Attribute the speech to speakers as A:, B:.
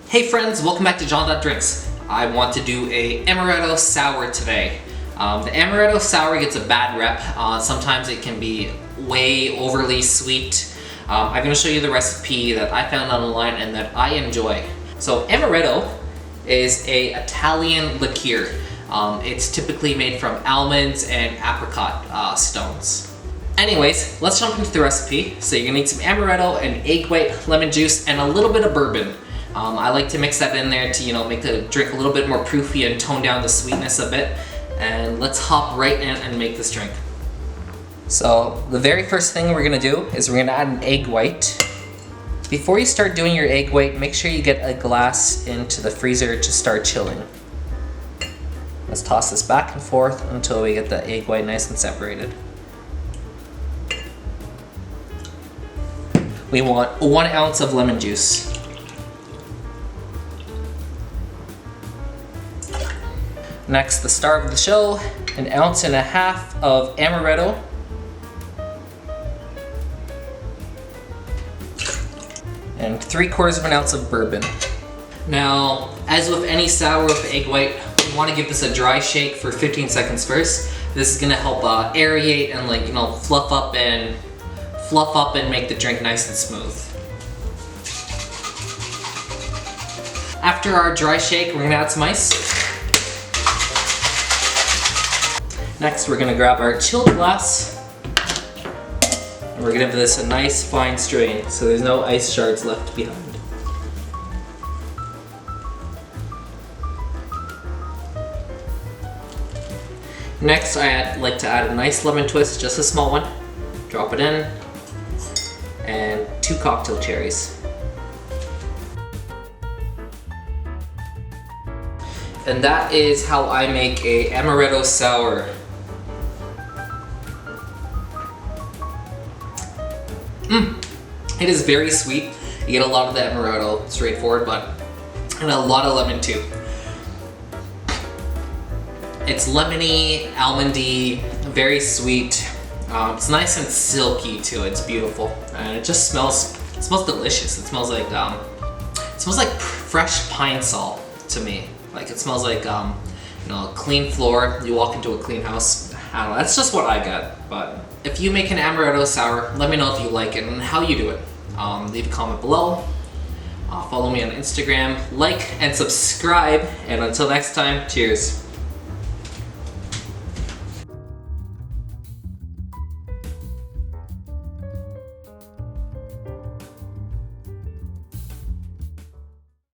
A: Hey friends, welcome back to John.Drinks. I want to do a Amaretto sour today. The Amaretto sour gets a bad rep. Sometimes it can be way overly sweet. I'm going to show you the recipe that I found online and that I enjoy. So Amaretto is an Italian liqueur. It's typically made from almonds and apricot stones. Anyways, let's jump into the recipe. So you're gonna need some amaretto, an egg white, lemon juice, and a little bit of bourbon. I like to mix that in there to, make the drink a little bit more proofy and tone down the sweetness a bit. And let's hop right in and make this drink. So the very first thing we're gonna do is we're gonna add an egg white. Before you start doing your egg white, make sure you get a glass into the freezer to start chilling. Let's toss this back and forth until we get the egg white nice and separated. We want 1 ounce of lemon juice. Next, the star of the show, 1.5 ounces of amaretto. And 3/4 ounce of bourbon. Now, as with any sour with egg white, we want to give this a dry shake for 15 seconds first. This is gonna help aerate and fluff up and make the drink nice and smooth. After our dry shake, we're gonna add some ice. Next, we're gonna grab our chilled glass and we're gonna give this a nice fine strain so there's no ice shards left behind. Next, I like to add a nice lemon twist, just a small one. Drop it in. And 2 cocktail cherries. And that is how I make a Amaretto sour. It is very sweet. You get a lot of the Amaretto, straightforward, and a lot of lemon too. It's lemony, almondy, very sweet. It's nice and silky too. It's beautiful, and it just smells delicious. It smells like fresh pine salt to me. Like it smells like a clean floor. You walk into a clean house. I don't know. That's just what I got. But if you make an Amaretto sour, let me know if you like it and how you do it. Leave a comment below. Follow me on Instagram. Like and subscribe. And until next time, cheers.